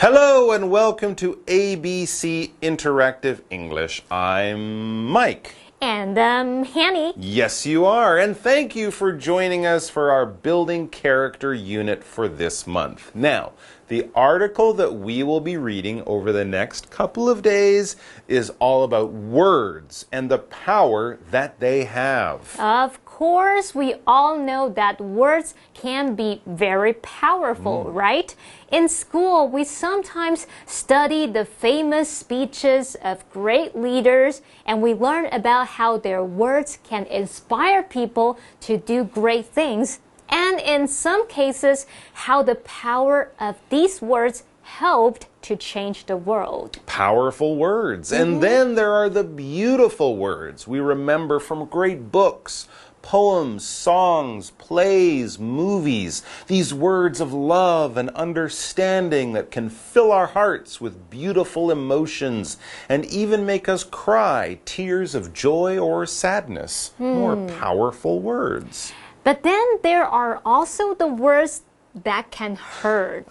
Hello and welcome to ABC Interactive English. I'm Mike. And Hanny. Yes, you are. And thank you for joining us for our Building Character unit for this month. Now, the article that we will be reading over the next couple of days is all about words and the power that they have. Of course, we all know that words can be very powerful, right? In school, we sometimes study the famous speeches of great leaders, and we learn about how their words can inspire people to do great things, and in some cases, how the power of these words helped to change the world. Powerful words. And then there are the beautiful words we remember from great books, poems, songs, plays, movies. These words of love and understanding that can fill our hearts with beautiful emotions and even make us cry tears of joy or sadness. More powerful words. But then there are also the words that can hurt.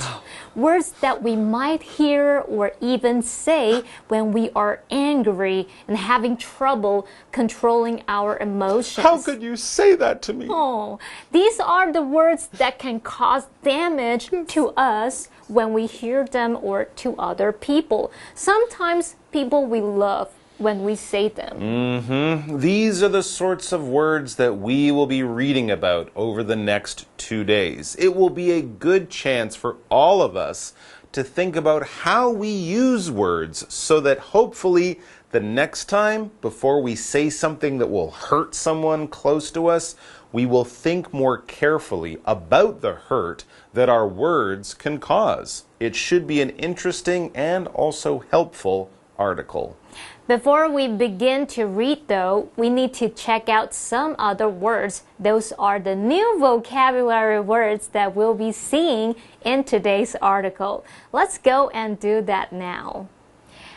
Words that we might hear or even say when we are angry and having trouble controlling our emotions. How could you say that to me? Oh, these are the words that can cause damage to us when we hear them or to other people. Sometimes people we love when we say them. These are the sorts of words that we will be reading about over the next 2 days. It will be a good chance for all of us to think about how we use words so that hopefully the next time, before we say something that will hurt someone close to us, we will think more carefully about the hurt that our words can cause. It should be an interesting and also helpful article. Before we begin to read, though, we need to check out some other words. Those are the new vocabulary words that we'll be seeing in today's article. Let's go and do that now.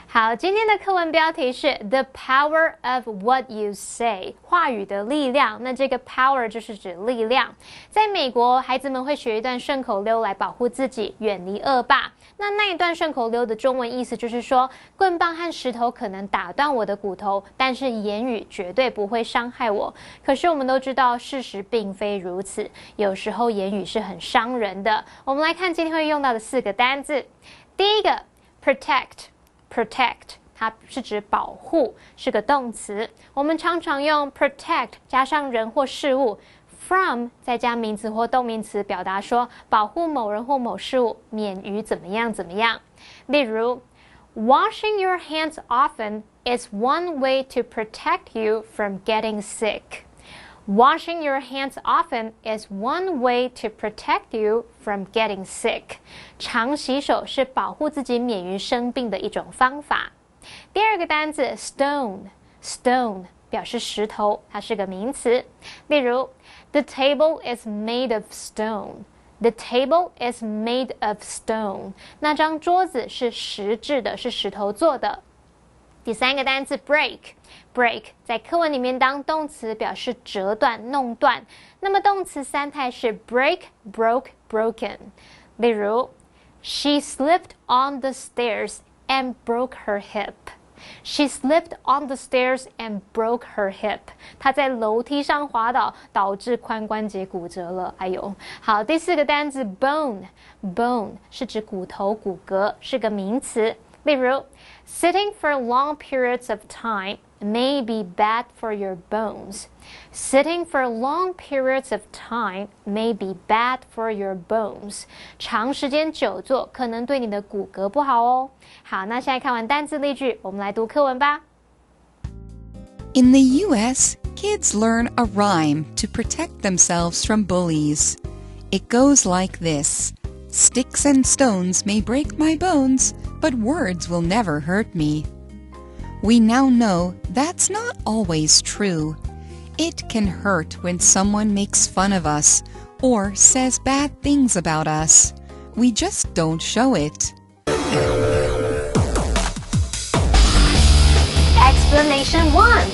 好，今天的课文标题是 The Power of What You Say 话语的力量。那这个 power 就是指力量。在美国，孩子们会学一段顺口溜来保护自己，远离恶霸。那一段顺口溜的中文意思就是说，棍棒和石头可能打断我的骨头，但是言语绝对不会伤害我。可是我们都知道，事实并非如此，有时候言语是很伤人的。我们来看今天会用到的4个单字。第一个 protect， 它是指保护，是个动词。我们常常用 protect 加上人或事物，from 再加名词或动名词，表达说保护某人或某事物免于怎么样怎么样。例如 Washing your hands often is one way to protect you from getting sick. Washing your hands often is one way to protect you from getting sick. 常洗手是保护自己免于生病的一种方法。第二个单字 stone 表示石头，它是个名词。例如 The table is made of stone. The table is made of stone. 那张桌子是石质的，是石头做的。第三个单字 break 在课文里面当动词表示折断、弄断。那么动词三态是 break, broke, broken。例如 She slipped on the stairs and broke her hip. She slipped on the stairs and broke her hip. 她在楼梯上滑倒，导致髋关节骨折了。哎呦，好，第4个单字 bone 是指骨头、骨骼，是个名词。例如 Sitting for long periods of time may be bad for your bones. Sitting for long periods of time may be bad for your bones. 长时间久坐可能对你的骨骼不好哦。好，那现在看完单字例句，我们来读课文吧。In the U.S., kids learn a rhyme to protect themselves from bullies. It goes like this. Sticks and stones may break my bones, but words will never hurt me. We now know that's not always true. It can hurt when someone makes fun of us or says bad things about us. We just don't show it. Explanation 1.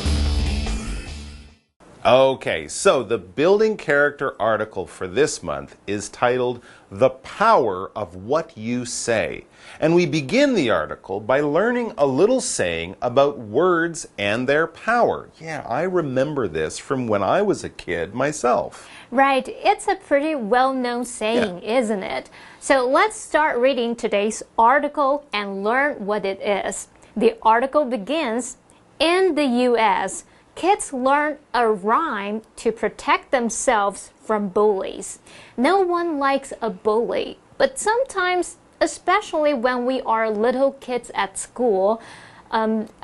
Okay, so the building character article for this month is titled The Power of What You Say. And we begin the article by learning a little saying about words and their power. Yeah, I remember this from when I was a kid myself. Right, it's a pretty well-known saying, isn't it? So let's start reading today's article and learn what it is. The article begins, in the U.S., kids learn a rhyme to protect themselves from bullies. No one likes a bully, but sometimes, especially when we are little kids at school,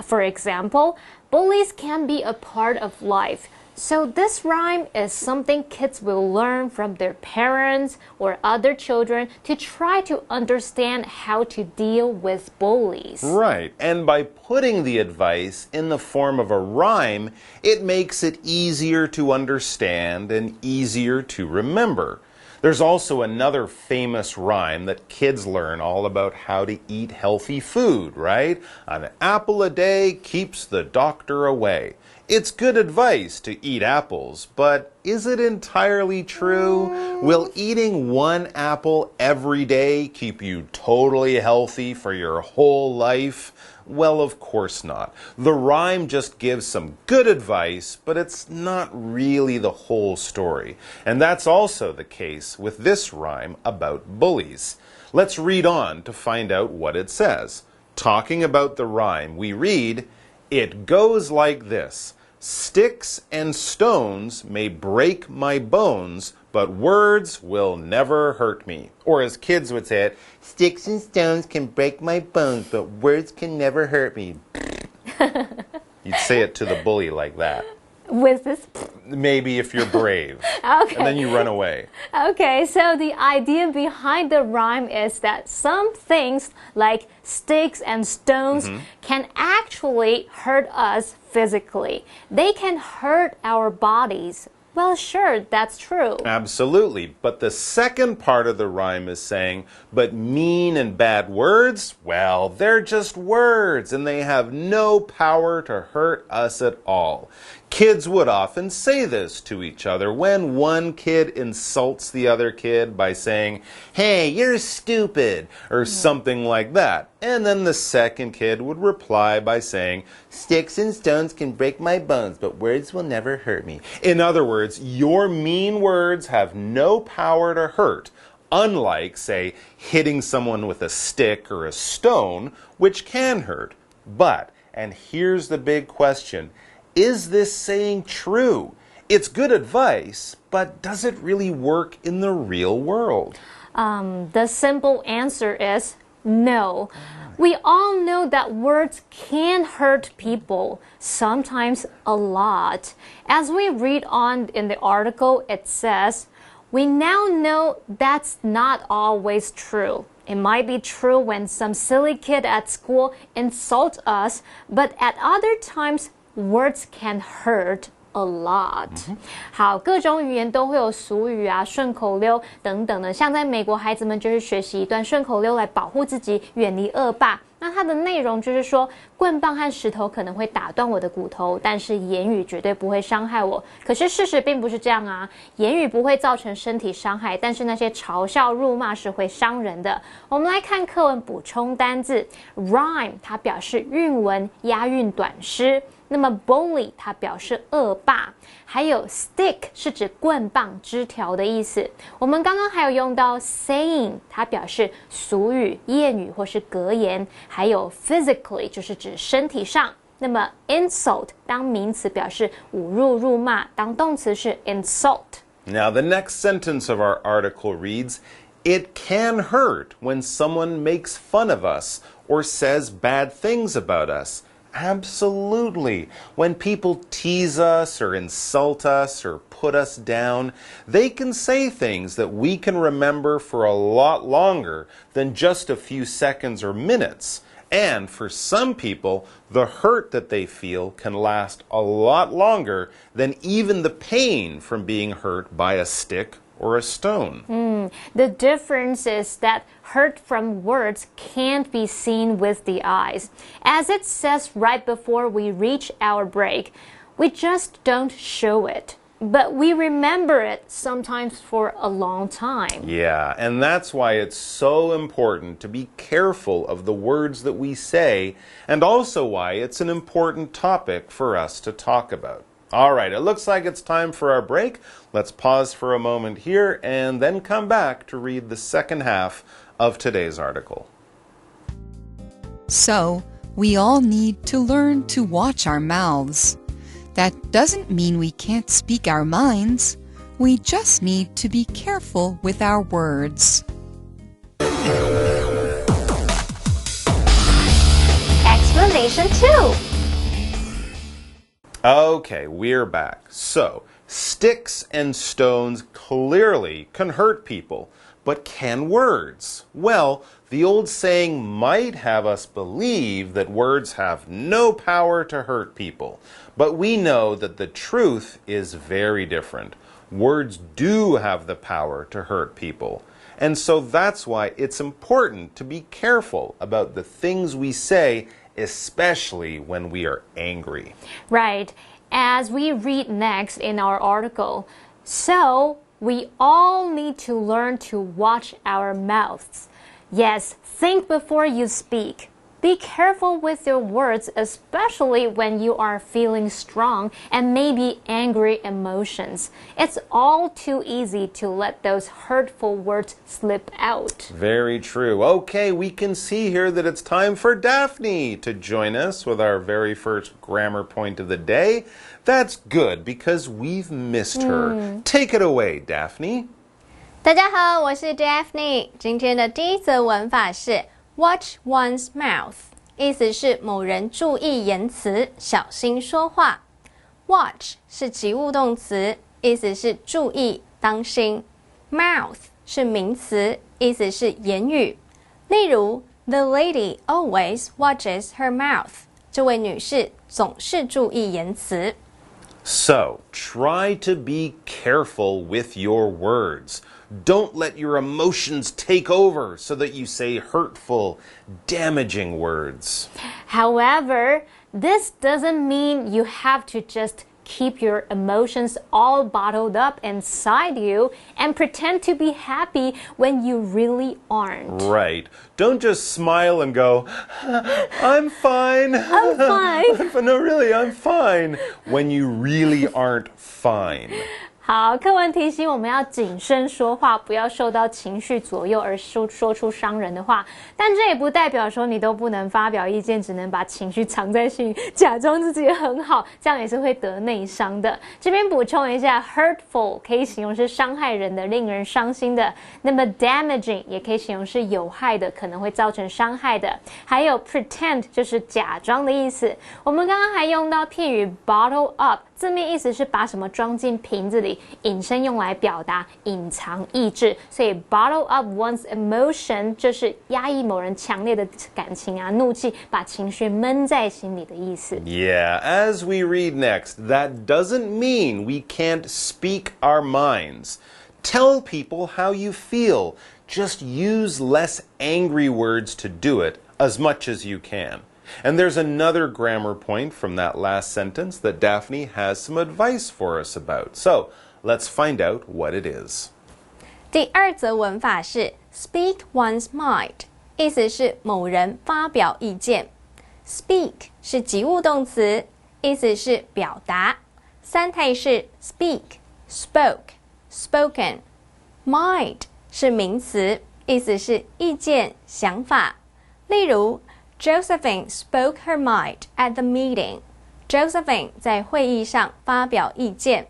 for example, bullies can be a part of life. So this rhyme is something kids will learn from their parents or other children to try to understand how to deal with bullies. Right, and by putting the advice in the form of a rhyme, it makes it easier to understand and easier to remember. There's also another famous rhyme that kids learn all about how to eat healthy food, right? An apple a day keeps the doctor away. It's good advice to eat apples, but is it entirely true? Will eating one apple every day keep you totally healthy for your whole life? Well, of course not. The rhyme just gives some good advice, but it's not really the whole story. And that's also the case with this rhyme about bullies. Let's read on to find out what it says. Talking about the rhyme, we read, "It goes like this. Sticks and stones may break my bones, but words will never hurt me." Or as kids would say it, "Sticks and stones can break my bones, but words can never hurt me." You'd say it to the bully like that. With this? Maybe if you're brave. Okay. And then you run away. Okay, so the idea behind the rhyme is that some things like sticks and stones can actually hurt us physically. They can hurt our bodies. Well, sure, that's true. Absolutely. But the second part of the rhyme is saying, but mean and bad words, well, they're just words and they have no power to hurt us at all. Kids would often say this to each other when one kid insults the other kid by saying, "Hey, you're stupid," or something like that. And then the second kid would reply by saying, "Sticks and stones can break my bones, but words will never hurt me." In other words, your mean words have no power to hurt, unlike, say, hitting someone with a stick or a stone, which can hurt. But, and here's the big question, is this saying true? It's good advice, but does it really work in the real world? The simple answer is no. We all know that words can hurt people, sometimes a lot. As we read on in the article, it says, we now know that's not always true. It might be true when some silly kid at school insults us, but at other times, words can hurt a lot. 好，各种语言都会有俗语啊、顺口溜等等的。像在美国，孩子们就是学习一段顺口溜来保护自己，远离恶霸。那它的内容就是说，棍棒和石头可能会打断我的骨头，但是言语绝对不会伤害我。可是事实并不是这样啊，言语不会造成身体伤害，但是那些嘲笑、辱骂是会伤人的。我们来看课文补充单字 ，rhyme 它表示韵文、押韵短诗。那么 bully 它表示恶霸，还有 stick 是指棍棒、枝条的意思。我们刚刚还有用到 saying， 它表示俗语、谚语或是格言，还有 physically 就是指身体上。那么 insult 当名词表示侮辱、辱骂，当动词是 insult。Now the next sentence of our article reads, "It can hurt when someone makes fun of us or says bad things about us." Absolutely. When people tease us or insult us or put us down, they can say things that we can remember for a lot longer than just a few seconds or minutes. And for some people, the hurt that they feel can last a lot longer than even the pain from being hurt by a stick or a stone. The difference is that hurt from words can't be seen with the eyes. As it says right before we reach our break, We just don't show it, but we remember it sometimes for a long time. Yeah, and that's why it's so important to be careful of the words that we say, and also why it's an important topic for us to talk about. All right, it looks like it's time for our break. Let's pause for a moment here and then come back to read the second half of today's article. So, we all need to learn to watch our mouths. That doesn't mean we can't speak our minds. We just need to be careful with our words. Explanation 2. Okay, we're back. So, sticks and stones clearly can hurt people, but can words? Well, the old saying might have us believe that words have no power to hurt people, but we know that the truth is very different. Words do have the power to hurt people. And so that's why it's important to be careful about the things we say, especially when we are angry. Right. As we read next in our article, so we all need to learn to watch our mouths. Yes, think before you speak. Be careful with your words, especially when you are feeling strong and maybe angry emotions. It's all too easy to let those hurtful words slip out. Very true. Okay, we can see here that it's time for Daphne to join us with our very first grammar point of the day. That's good because we've missed her. Take it away, Daphne. 大家好，我是 Daphne。今天的第一则文法是 watch one's mouth， 意思是某人注意言辞，小心说话。watch 是及物动词，意思是注意、当心。mouth 是名词，意思是言语。例如 The lady always watches her mouth。这位女士总是注意言辞。So, try to be careful with your words. Don't let your emotions take over so that you say hurtful, damaging words. However, this doesn't mean you have to just keep your emotions all bottled up inside you and pretend to be happy when you really aren't. Right. Don't just smile and go, I'm fine. I'm fine. No, really, I'm fine. When you really aren't fine. 好，课文提醒我们要谨慎说话，不要受到情绪左右而说出伤人的话。但这也不代表说你都不能发表意见，只能把情绪藏在心里，假装自己很好，这样也是会得内伤的。这边补充一下 ，hurtful 可以形容是伤害人的、令人伤心的。那么 damaging 也可以形容是有害的，可能会造成伤害的。还有 pretend 就是假装的意思。我们刚刚还用到片语 bottle up。字面意思是把什么装进瓶子里，引申用来表达隐藏意志，所以 bottle up one's emotion 就是压抑某人强烈的感情啊、怒气，把情绪闷在心里的意思。Yeah, as we read next, that doesn't mean we can't speak our minds. Tell people how you feel. Just use less angry words to do it as much as you can. And there's another grammar point from that last sentence that Daphne has some advice for us about. So, let's find out what it is. 第二则文法是 speak one's mind， 意思是某人发表意见。speak 是及物动词，意思是表达。三态是 speak, spoke, spoken。mind 是名词，意思是意见、想法。例如Josephine spoke her mind at the meeting. Josephine 在会议上发表意见。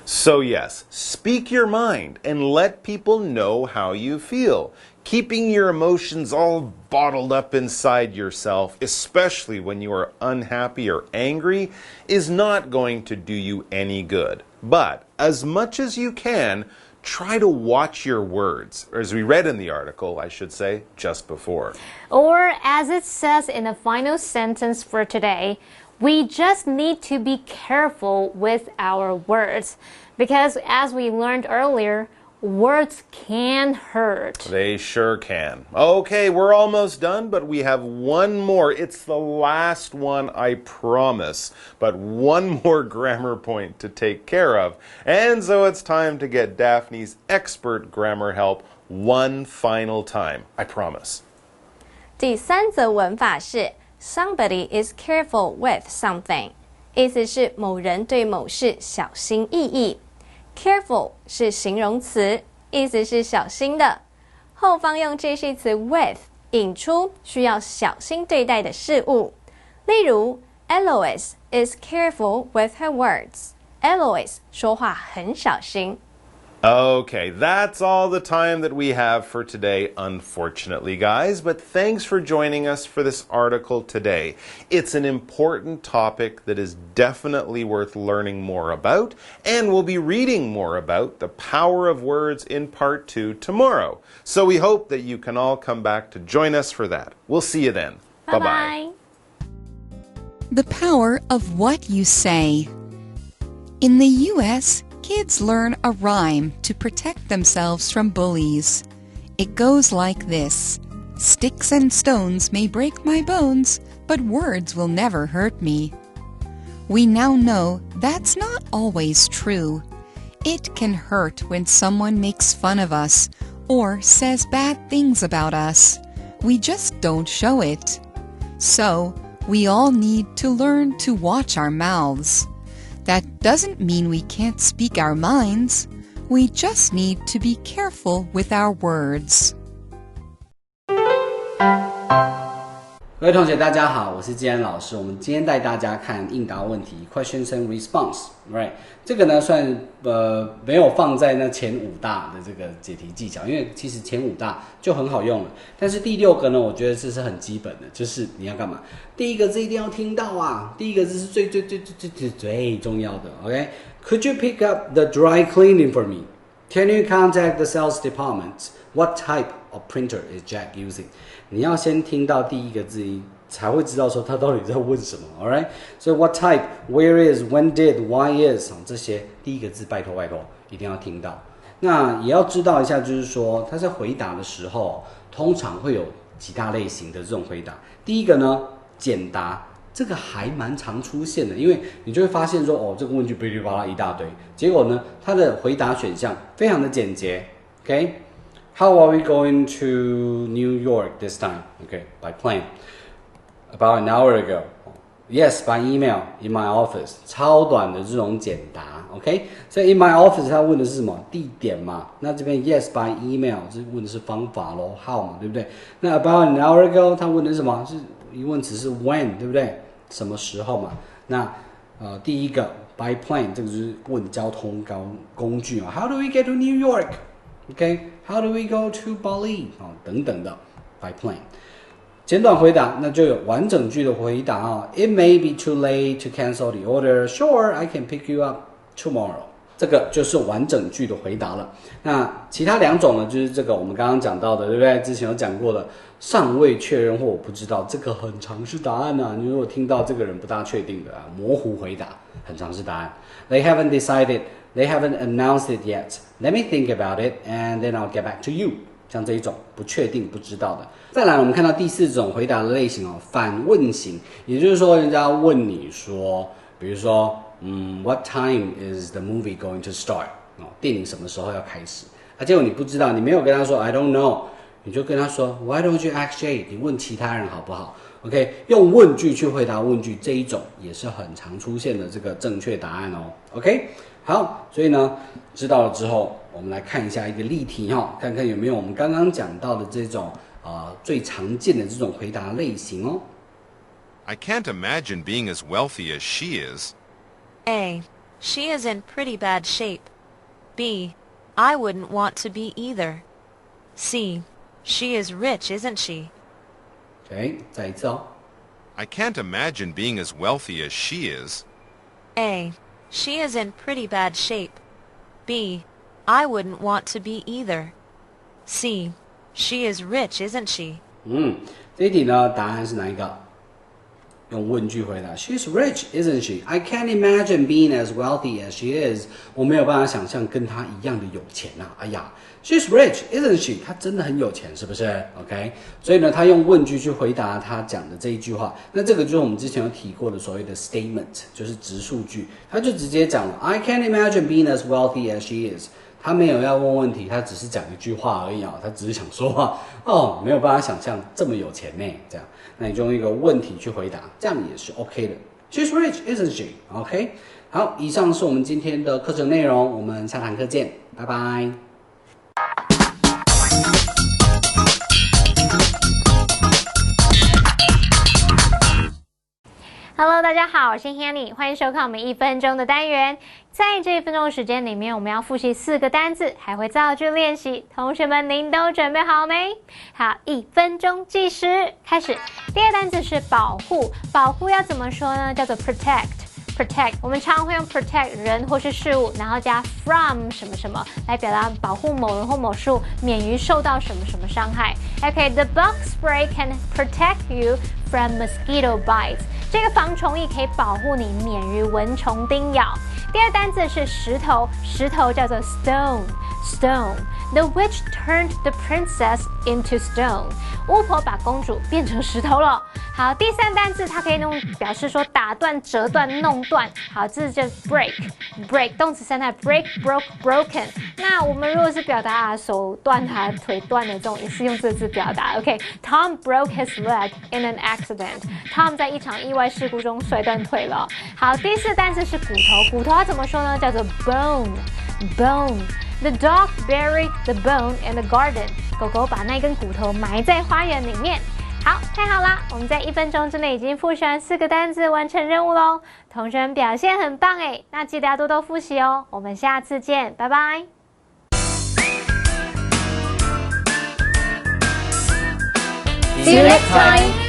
So yes, speak your mind and let people know how you feel. Keeping your emotions all bottled up inside yourself, especially when you are unhappy or angry, is not going to do you any good. But as much as you can, try to watch your words, or as we read in the article, I should say, just before. Or as it says in the final sentence for today, we just need to be careful with our words. Because as we learned earlier, Words can hurt. They sure can. Okay, we're almost done, but we have one more. It's the last one, I promise. But one more grammar point to take care of. And so it's time to get Daphne's expert grammar help one final time. I promise. 第三则文法是 Somebody is careful with something， 意思是某人对某事小心翼翼。Careful 是形容词，意思是小心的。后方用介系词 with 引出需要小心对待的事物。例如 Eloise is careful with her words. Eloise 说话很小心。Okay, that's all the time that we have for today, unfortunately, guys. But thanks for joining us for this article today. It's an important topic that is definitely worth learning more about, and we'll be reading more about the power of words in part 2 tomorrow. So we hope that you can all come back to join us for that. We'll see you then. Bye-bye. The power of what you say. In the U.S., kids learn a rhyme to protect themselves from bullies. It goes like this: Sticks and stones may break my bones, but words will never hurt me. We now know that's not always true. It can hurt when someone makes fun of us or says bad things about us. We just don't show it. So, we all need to learn to watch our mouths. That doesn't mean we can't speak our minds. We just need to be careful with our words. 各位同学大家好，我是季安老师。我们今天带大家看应答问题 questions and response， right？ 这个呢算没有放在那前5大的这个解题技巧，因为其实前5大就很好用了。但是第6个呢，我觉得这是很基本的，就是你要干嘛？第一个字一定要听到啊，第一个字是最重要的。OK？ Could you pick up the dry cleaning for me? Can you contact the sales department? What type of printer is Jack using? 你要先听到第一个字音，才会知道说他到底在问什么 ，alright？ 所以 what type, where is, when did, why is 这些第一个字拜托一定要听到。那也要知道一下，就是说他在回答的时候，通常会有几大类型的这种回答。第一个呢，简答，这个还蛮常出现的，因为你就会发现说，哦，这个问句噼里啪啦一大堆，结果呢，它的回答选项非常的简洁 ，OK？How are we going to New York this time? Okay, by plane. About an hour ago. Yes, by email in my office. 超短的这种简答 ，OK？ 所以 in my office 他问的是什么？地点嘛。那这边 yes by email 这问的是方法咯 ，how 嘛，对不对？那 about an hour ago 他问的是什么？是疑问词是 when， 对不对？什么时候嘛？那第一个 by plane 这个就是问交通工具啊。How do we get to New York? OK，How do we go to Bali？ 等等的 by plane。简短回答，那就有完整句的回答啊。It may be too late to cancel the order. Sure, I can pick you up tomorrow. 这个就是完整句的回答了。那其他2种呢，就是这个我们刚刚讲到的，对不对？之前有讲过的，尚未确认或我不知道，这个很常是答案啊。你如果听到这个人不大确定的啊，模糊回答，很常是答案。They haven't decided. They haven't announced it yet. Let me think about it, and then I'll get back to you. 像这一种不确定、不知道的。再来，我们看到第4种回答的类型哦，反问型，也就是说，人家问你说，比如说，What time is the movie going to start？ 电影什么时候要开始？结果你不知道，你没有跟他说 I don't know， 你就跟他说 Why don't you ask Jay？ 你问其他人好不好 ？OK， 用问句去回答问句，这一种也是很常出现的这个正确答案哦。OK。好，所以呢，知道了之后，我们来看一下一个例题哈，看看有没有我们刚刚讲到的这种最常见的这种回答类型哦。I can't imagine being as wealthy as she is. A. She is in pretty bad shape. B. I wouldn't want to be either. C. She is rich, isn't she? OK， 再一次哦。I can't imagine being as wealthy as she is. A. She is in pretty bad shape. B. I wouldn't want to be either. C. She is rich, isn't she? 这一题呢，答案是哪一个？用问句回答 She's rich, isn't she? I can't imagine being as wealthy as she is. 我没有办法想象跟她一样的有钱啊。哎呀 She's rich, isn't she? 她真的很有钱，是不是 ？OK， 所以呢，他用问句去回答他讲的这一句话。那这个就是我们之前有提过的所谓的 statement， 就是直述句。他就直接讲了 I can't imagine being as wealthy as she is. 他没有要问问题，他只是讲一句话而已啊，他只是想说话哦，没有办法想象这么有钱呢，这样，那你就用一个问题去回答，这样也是 OK 的。She's rich, isn't she? OK， 好，以上是我们今天的课程内容，我们下堂课见，拜拜。Hello， 大家好，我是 Hanny， 欢迎收看我们1分钟的单元。在这1分钟的时间里面，我们要复习4个单字，还会造句练习。同学们，您都准备好没？好，1分钟计时，开始。第2个单字是保护，保护要怎么说呢？叫做 protect。protect， 我们常会用 protect 人或是事物，然后加 from 什么什么来表达保护某人或某事物免于受到什么什么伤害。OK，the bug spray can protect you from mosquito bites。这个防虫液可以保护你免于蚊虫叮咬。第2单字是石头，石头叫做 stone。stone。The witch turned the princess into stone。巫婆把公主变成石头了。好，第3单字它可以用表示说打断、折断、弄断。好，这就 break。break 动词3态 break、broke、broken。那我们如果是表达手断啊、腿断的这种，也是用这个字表达。OK，Tom broke his leg in an accident。Tom 在一场意外事故中摔断腿了。好，第4单字是骨头，骨头它怎么说呢？叫做 bone。bone。The dog buried the bone in the garden。狗狗把那根骨头埋在花园里面。好，太好啦！我们在1分钟之内已经复习完4个单字，完成任务咯。同学们表现很棒诶，那记得要多多复习哦。我们下次见，拜拜。See you next time.